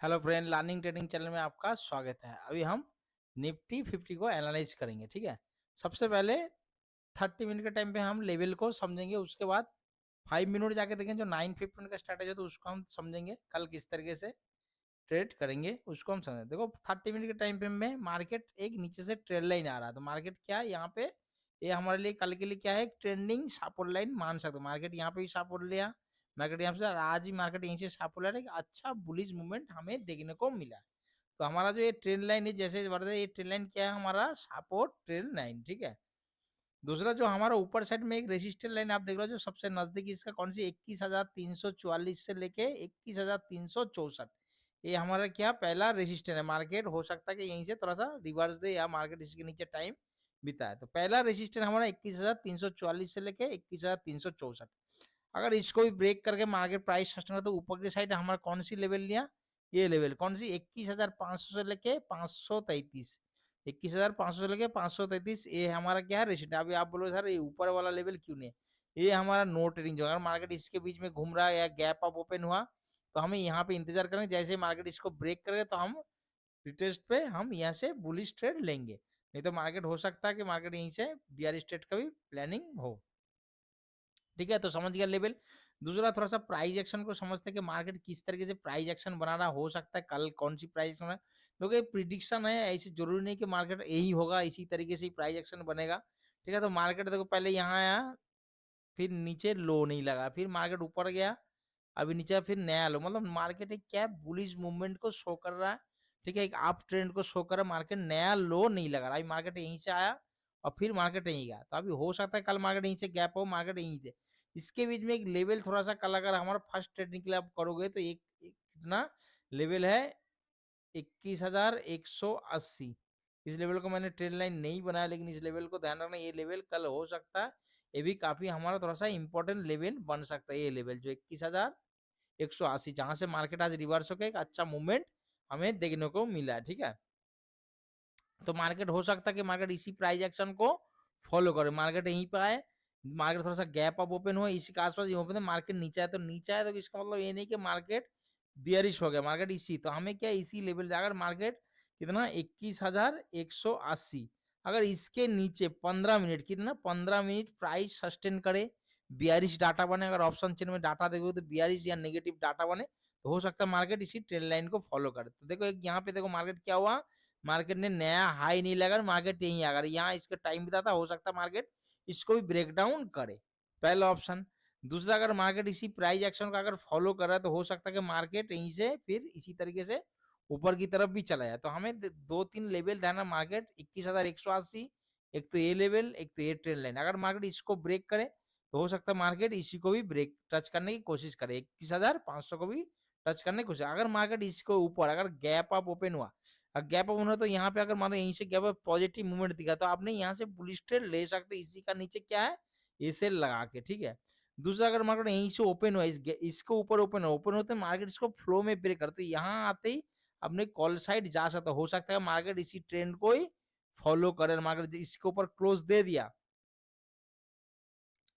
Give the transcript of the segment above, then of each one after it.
Hello friend, learning trading channel में आपका स्वागत है। अभी हम निफ्टी 50 को एनालाइज करेंगे। ठीक है, सबसे पहले 30 मिनट के टाइम पे हम लेवल को समझेंगे। उसके बाद 5 मिनट जाके देखें जो 9:15 का स्ट्रैटेजी है, तो उसको हम समझेंगे कल किस तरीके से ट्रेड करेंगे, उसको हम समझें। देखो 30 मिनट के टाइम पे में मार्केट एक नीचे से ट्रेड लाइन आ रहा है, तो मार्केट क्या है यहाँ पे, ये हमारे लिए कल के लिए क्या है, एक ट्रेंडिंग सपोर्ट लाइन मान सकते हो। मार्केट यहाँ पे भी सपोर्ट लिया, मार्केट यहाँ से, और आज ही मार्केट यहीं से सपोर्ट लिया, एक अच्छा बुलिश मूवमेंट हमें देखने को मिला। तो हमारा जो ये ट्रेंड लाइन है, जैसे बढ़ रहा है, ये ट्रेंड लाइन क्या है, हमारा सपोर्ट ट्रेंड लाइन। ठीक है, दूसरा जो हमारा ऊपर साइड में एक रेजिस्टेंस लाइन आप देख रहे हो, जो सबसे नजदीक इसका कौन सी, 21,344 से लेके 21,364, ये हमारा क्या पहला रेजिस्टेंस है। मार्केट हो सकता है कि यहीं से थोड़ा सा रिवर्स दे, या मार्केट इसके नीचे टाइम बिता है। तो पहला रेजिस्टेंस हमारा 21,344 से लेके 21,364। अगर इसको भी ब्रेक करके मार्केट प्राइस सस्टेन, तो ऊपर की साइड हमारा कौन सी लेवल लिया, ये लेवल कौन सी, 21,500 से लेके 533, 21,500 से लेके 533, ये हमारा क्या है रेसिस्टेंस। अभी आप बोलो सर ये ऊपर वाला लेवल क्यों नहीं है, ये हमारा नो ट्रेडिंग जो, अगर मार्केट इसके बीच में घूम रहा है या गैप अप ओपन हुआ, तो हमें यहाँ पे इंतजार करेंगे। जैसे मार्केट इसको ब्रेक करेगा, तो हम रिटेस्ट पे हम यहाँ से बुलिश ट्रेड लेंगे। नहीं तो मार्केट हो सकता है कि मार्केट यहीं से बियरिश ट्रेड का भी प्लानिंग हो। ठीक है, तो समझ गया लेवल। दूसरा थोड़ा सा प्राइस एक्शन को समझते हैं कि मार्केट किस तरीके से प्राइस एक्शन बना रहा हो सकता है, कल कौन सी प्राइस एक्शन है। देखो ये प्रिडिक्शन है, ऐसे जरूरी नहीं कि मार्केट यही होगा, इसी तरीके से ही प्राइस एक्शन बनेगा। ठीक है, तो मार्केट देखो पहले यहाँ आया, फिर नीचे लो नहीं लगा, फिर मार्केट ऊपर गया, अभी नीचे फिर नया लो, मतलब मार्केट एक क्या बुलिश मूवमेंट को शो कर रहा है। ठीक है, एक अप ट्रेंड को शो कर रहा है, मार्केट नया लो नहीं लगा रहा। अभी मार्केट यहीं से आया और फिर मार्केट यहीं गया, तो अभी हो सकता है कल मार्केट यहीं से गैप हो, मार्केट यहीं से, इसके बीच में एक लेवल थोड़ा सा कल अगर हमारा फर्स्ट ट्रेडिंग के लिए आप करोगे, तो एक कितना लेवल है, 21,180। इस लेवल को मैंने ट्रेंड लाइन नहीं बनाया, लेकिन इस लेवल को ध्यान रखना, ये लेवल कल हो सकता है, ये भी काफी हमारा थोड़ा सा इंपॉर्टेंट लेवल बन सकता है। ये लेवल जो 21,180, जहां से मार्केट आज रिवर्स होकर एक अच्छा मूवमेंट हमें देखने को मिला है। ठीक है, तो मार्केट हो सकता है कि मार्केट इसी प्राइस एक्शन को फॉलो करे, मार्केट यहीं पे आए, मार्केट थोड़ा सा गैप अप ओपन हो, इसी के आसपास ये ओपन है, मार्केट नीचे आए तो नीचे आए, तो इसका मतलब ये नहीं कि मार्केट बियरिश हो गया, मार्केट इसी, तो हमें क्या इसी लेवल, अगर मार्केट कितना 21,180, अगर इसके नीचे 15 मिनट, कितना 15 मिनट प्राइस सस्टेन करे, बियरिश डाटा बने, अगर ऑप्शन चेन में डाटा देखो तो बियरिश या नेगेटिव डाटा बने, तो हो सकता है मार्केट इसी ट्रेंड लाइन को फॉलो करे। तो देखो एक यहाँ पे देखो मार्केट क्या हुआ, मार्केट ने नया हाई नहीं लगा, मार्केट यहीं अगर यहाँ इसका टाइम बिताता, हो सकता है मार्केट इसको भी ब्रेक डाउन करे, पहला ऑप्शन। दूसरा, अगर मार्केट इसी प्राइस एक्शन का अगर फॉलो कर रहा है, तो हो सकता है कि मार्केट यहीं से फिर इसी तरीके से ऊपर की तरफ भी चला जाए। तो हमें दो तीन लेवल ध्यान, मार्केट 21,180, एक तो ये लेवल, एक तो ये ट्रेंड लाइन, अगर मार्केट इसको ब्रेक करे, तो हो सकता है मार्केट इसी को भी ब्रेक टच करने की कोशिश करे, 21,500 को भी टच करने की कोशिश। अगर मार्केट इसको ऊपर अगर गैप अप ओपन हुआ, गैप अप होना, तो यहाँ पे अगर मान लो यहीं से गैप अप पॉजिटिव मूवमेंट दिखा, तो आपने यहाँ से बुलिश ट्रेड ले सकते, इसी का नीचे क्या है, ये सेल लगा के। ठीक है, दूसरा, अगर मार्केट यहीं से ओपन हुआ, इसको ऊपर ओपन होते मार्केट इसको फ्लो में ब्रेक करते, यहाँ आते ही अपने कॉल साइड जा सकता, हो सकता है मार्केट इसी ट्रेंड को ही फॉलो करे, मार्केट इसके ऊपर क्लोज दे दिया,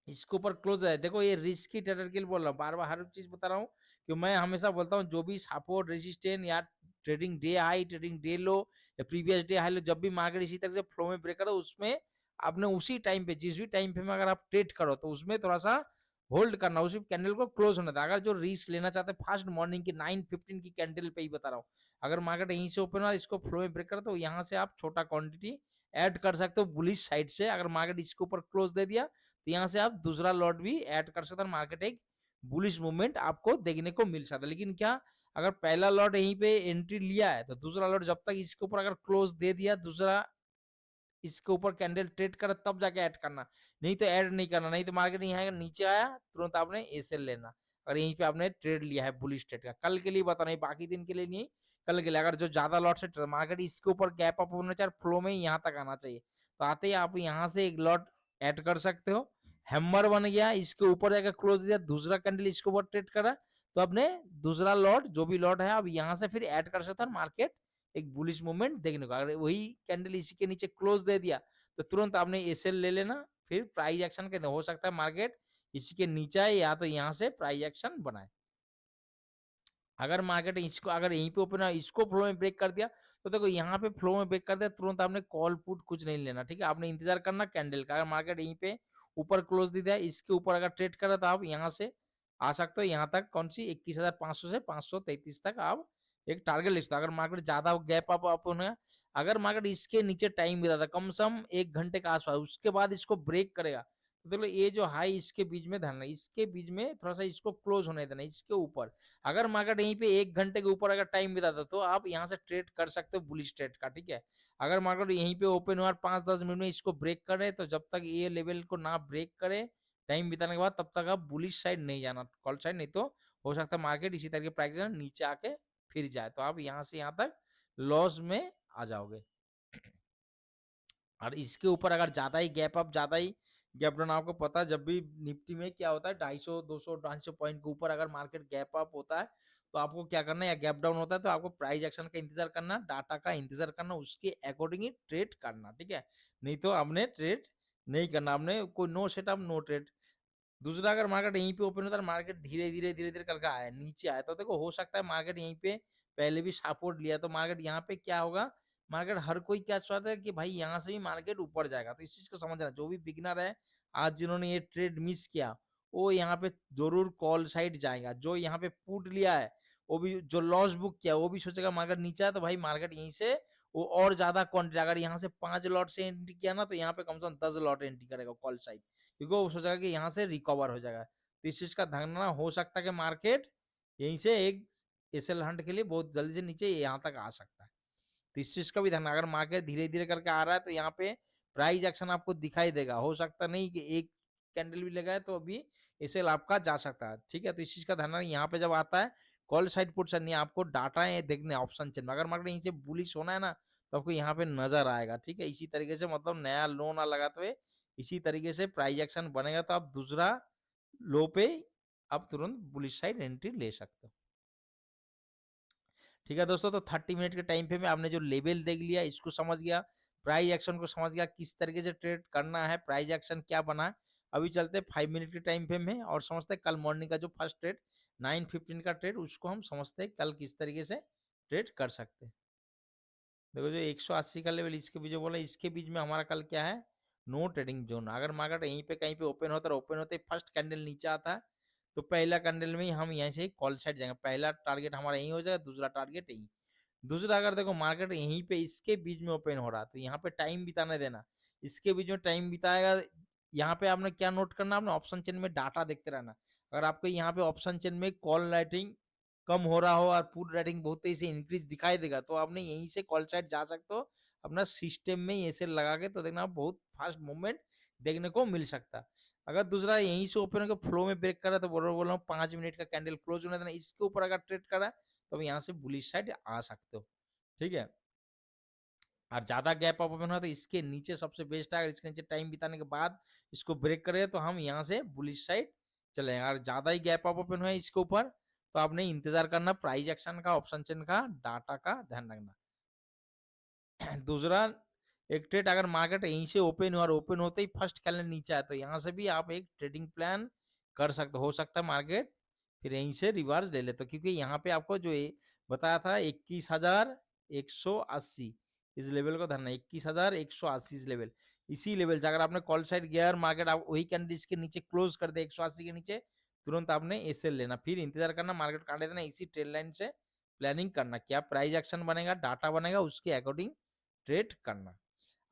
इसके ऊपर क्लोज है। देखो ये रिस्की ट्रेडर के लिए बोल रहा हूँ, बार बार हर चीज बता रहा हूँ, कि मैं हमेशा बोलता हूँ जो भी सपोर्ट रेजिस्टेंस या trading day high, trading day लो, या प्रीवियस डे हाई लो, जब भी मार्केट इसी तरह से फ्लो में ब्रेक करो, उसमें आपने उसी टाइम पे, जिस भी टाइम पे में अगर आप ट्रेड करो, तो उसमें थोड़ा सा होल्ड करना, उसी कैंडल को क्लोज होना था। अगर जो रिस्क लेना चाहते हैं फास्ट मॉर्निंग की 9:15 की कैंडल पे ही बता रहा हूँ, अगर मार्केट यहीं से ओपन हुआ, इसको फ्लो में ब्रेक करो, तो यहाँ से आप छोटा क्वांटिटी ऐड कर सकते हो बुलिश साइड से। अगर मार्केट इसके ऊपर क्लोज दे दिया, तो यहाँ से आप दूसरा लॉट भी ऐड कर सकते हैं, मार्केट एक बुलिश मूवमेंट आपको देखने को मिल सकता है। लेकिन क्या, अगर पहला लॉट यहीं पे एंट्री लिया है, तो दूसरा लॉट जब तक इसके ऊपर अगर क्लोज दे दिया, दूसरा इसके ऊपर कैंडल ट्रेड कर, तब जाके ऐड करना, नहीं तो ऐड नहीं करना। नहीं तो मार्केट यहाँ नीचे आया, तुरंत आपने एसएल लेना, अगर यहीं पे आपने ट्रेड लिया है बुलिश ट्रेड का, कल के लिए बता नहीं, बाकी दिन के लिए नहीं, कल के लिए। अगर जो ज्यादा लॉट से मार्केट इसके ऊपर गैप अप होना चाहिए, फ्लो में यहाँ तक आना चाहिए, तो आते ही आप यहाँ से एक लॉट ऐड कर सकते हो। हैमर बन गया, इसके ऊपर जाकर क्लोज दिया, दूसरा कैंडल इसके ऊपर ट्रेड करा, तो अपने दूसरा लॉट जो भी लॉट है, अब यहाँ से फिर ऐड कर सकते हो, मार्केट एक बुलिश मूवमेंट देखने को। अगर वही कैंडल इसी के नीचे क्लोज दे दिया, तो तुरंत आपने एसएल ले लेना, फिर प्राइस एक्शन के हो सकता है मार्केट इसी के नीचे है, या तो यहाँ से प्राइस एक्शन बनाए। अगर मार्केट इसको अगर यहीं पे ओपन है, इसको फ्लो में ब्रेक कर दिया, तो देखो यहाँ पे फ्लो में ब्रेक कर दिया, तुरंत आपने कॉल पुट कुछ नहीं लेना, ठीक है। आपने इंतजार करना कैंडल का। अगर मार्केट यहीं पे ऊपर क्लोज दे दिया, इसके ऊपर अगर ट्रेड करा, तो आप यहाँ से आ सकते हो यहाँ तक, कौन सी 21,500 से 533 तक आप एक टारगेट ले सकते हो। अगर मार्केट ज्यादा गैप अप ओपन है, अगर मार्केट इसके नीचे टाइम भी था कम से कम 1 घंटे का आसपास, उसके बाद इसको ब्रेक करेगा, तो देखो ये जो हाई इसके बीच में धरना, इसके बीच में थोड़ा सा इसको क्लोज होने देना, इसके ऊपर अगर मार्केट यहीं पे 1 घंटे के ऊपर अगर टाइम बिताता, तो आप यहाँ से ट्रेड कर सकते हो बुलिश ट्रेड का, ठीक है। अगर मार्केट यहीं पे ओपन हुआ 5-10 मिनट में इसको ब्रेक करे, तो जब तक ये लेवल को ना ब्रेक करे टाइम बिताने के बाद, तब तक आप बुलिश साइड नहीं जाना, कॉल साइड। नहीं तो हो सकता है मार्केट इसी तरह के प्राइस नीचे आके फिर जाए, तो आप यहाँ से यहाँ तक लॉस में आ जाओगे। और इसके ऊपर अगर ज्यादा ही गैप अप, ज्यादा ही गैप डाउन, आपको पता है जब भी निफ्टी में क्या होता है, 250 200 250 पॉइंट के ऊपर अगर मार्केट गैप अप होता है, तो आपको क्या करना है, या गैप डाउन होता है, तो आपको प्राइस एक्शन का इंतजार करना, डाटा का इंतजार करना, उसके अकॉर्डिंग ही ट्रेड करना, ठीक है। नहीं तो आपने ट्रेड नहीं करना, आपने कोई नो सेटअप नो ट्रेड। दूसरा, अगर मार्केट यहीं पे ओपन होता है, मार्केट धीरे धीरे करके आया नीचे आया, तो देखो हो सकता है मार्केट यहीं पे पहले भी सपोर्ट लिया, तो मार्केट यहाँ पे क्या होगा, मार्केट हर कोई क्या चाहता है कि भाई यहाँ से भी मार्केट ऊपर जाएगा, तो इस चीज को समझना। जो भी बिगनर है आज जिन्होंने ये ट्रेड मिस किया, वो यहाँ पे जरूर कॉल साइड जाएगा। जो यहाँ पे पुट लिया है, वो भी जो लॉस बुक किया, वो भी सोचेगा मार्केट नीचे है, तो भाई मार्केट यहीं से वो और ज्यादा क्वांटिटी, अगर यहाँ से 5 लॉट से एंट्री किया ना, तो यहाँ पे कम से कम 10 लॉट एंट्री करेगा कॉल साइड, क्योंकि वो सोचेगा कि यहाँ से रिकवर हो जाएगा। तो इस चीज का ध्यान रखना, हो सकता है कि मार्केट यहीं से एक एसएल हंट के लिए बहुत जल्दी से नीचे यहाँ तक आ सकता है। तो इस चीज का भी ध्यान, अगर मार्केट धीरे धीरे करके आ रहा है, तो यहाँ पे प्राइस एक्शन आपको दिखाई देगा। हो सकता नहीं कि एक कैंडल भी लगाए तो अभी एसएल आपका जा सकता है, ठीक है। तो इस चीज का ध्यान रखना, यहाँ पे जब आता है कॉल साइड पुट साइड, नहीं आपको डाटा है देखने ऑप्शन चेन में, अगर मार्केट यहीं से बुलिश होना है ना, तो आपको यहाँ पे नजर आएगा, ठीक है। इसी तरीके से मतलब नया लो ना लगाते हुए इसी तरीके से प्राइस एक्शन बनेगा, तो आप दूसरा लो पे आप तुरंत बुलिश साइड एंट्री ले सकते हो। ठीक है दोस्तों, तो 30 मिनट के टाइम पे में आपने जो लेवल देख लिया, इसको समझ गया, प्राइस एक्शन को समझ गया, किस तरीके से ट्रेड करना है, प्राइस एक्शन क्या बना है। अभी चलते 5 मिनट के टाइम पे में और समझते हैं कल मॉर्निंग का जो फर्स्ट ट्रेड 9:15 का ट्रेड, उसको हम समझते हैं कल किस तरीके से ट्रेड कर सकते हैं। देखो जो 180 का लेवल इसके बीच जो बोला, इसके बीच में हमारा कल क्या है, नो ट्रेडिंग जोन। अगर मार्केट यहीं पे कहीं पे ओपन होता है, ओपन होते फर्स्ट कैंडल नीचे आता है, तो पहला कैंडल में ही हम यहाँ से कॉल साइड जाएंगे, पहला टारगेट हमारा यहीं हो जाएगा, दूसरा टारगेट यहीं। दूसरा, अगर देखो मार्केट यहीं पे इसके बीच में ओपन हो रहा, तो यहाँ पे टाइम बिताने देना, इसके बीच में टाइम बिताएगा। यहाँ पे आपने क्या नोट करना, आपने ऑप्शन चेन में डाटा देखते रहना। अगर आपको यहाँ पे ऑप्शन चेन में कॉल राइटिंग कम हो रहा हो और पुट राइटिंग बहुत तेजी से इंक्रीज दिखाई देगा, तो आपने यहीं से कॉल साइड जा सकते हो अपना सिस्टम में ऐसे लगा के, तो देखना बहुत फास्ट मूवमेंट देखने को मिल सकता है। अगर दूसरा यहीं से ओपन होकर फ्लो में ब्रेक करा, तो बोल रहा हूँ 5 मिनट का कैंडल क्लोज होने देना, इसके ऊपर अगर ट्रेड करा, तो यहाँ से बुलिश साइड आ सकते हो, ठीक है। और ज्यादा गैप अप ओपन हो तो इसके नीचे सबसे बेस्ट है, अगर इसके नीचे टाइम बिताने के बाद इसको ब्रेक करेगा, तो हम यहाँ से बुलिश साइड चले। अगर ज्यादा ही गैप अप ओपन हुआ है इसके ऊपर, तो आपने इंतजार करना प्राइस एक्शन का, ऑप्शन चेन का, डाटा का ध्यान रखना। दूसरा, एक ट्रेड अगर मार्केट यहीं से ओपन हुआ और ओपन होते ही फर्स्ट कैंडल नीचे आया, तो यहाँ से भी आप एक ट्रेडिंग प्लान कर सकते हो सकता है मार्केट फिर यहीं से रिवर्स ले ले, तो क्योंकि यहाँ पे आपको जो बताया था 21,180 इस लेवल को धरना, 21,180 इस लेवल, इसी लेवल से अगर आपने कॉल साइड गया और मार्केट आप वही कैंडल इसके नीचे क्लोज कर दे 180 के नीचे, तुरंत आपने एसएल लेना, फिर इंतजार करना मार्केट काटे देना, इसी ट्रेड लाइन से प्लानिंग करना, क्या प्राइस एक्शन बनेगा, डाटा बनेगा, उसके अकॉर्डिंग ट्रेड करना।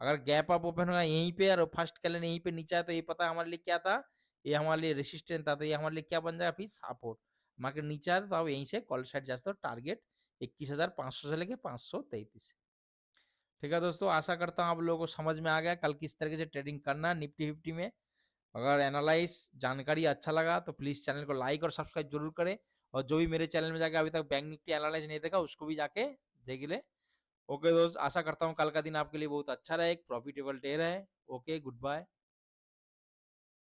अगर गैप अप ओपन होगा यहीं पे और फर्स्ट कैंडल यहीं पे नीचे है, तो ये पता है हमारे लिए क्या था, ये हमारे लिए रेसिस्टेंट था, तो ये हमारे लिए क्या बन जाएगा फिर सपोर्ट। मार्केट नीचे आता तो आप यहीं से कॉल साइड जाते हो टारगेट 21,500 से लेके 533। ठीक है दोस्तों, आशा करता हूँ आप लोगों को समझ में आ गया कल किस तरीके से ट्रेडिंग करना है निफ्टी फिफ्टी में। अगर एनालाइज जानकारी अच्छा लगा तो प्लीज चैनल को लाइक और सब्सक्राइब जरूर करें, और जो भी मेरे चैनल में जाके अभी तक बैंक निफ्टी एनालाइज नहीं देखा, उसको भी जाके देख ले। ओके दोस्त, आशा करता हूँ कल का दिन आपके लिए बहुत अच्छा रहे, एक प्रॉफिटेबल डे रहे। Okay, good bye.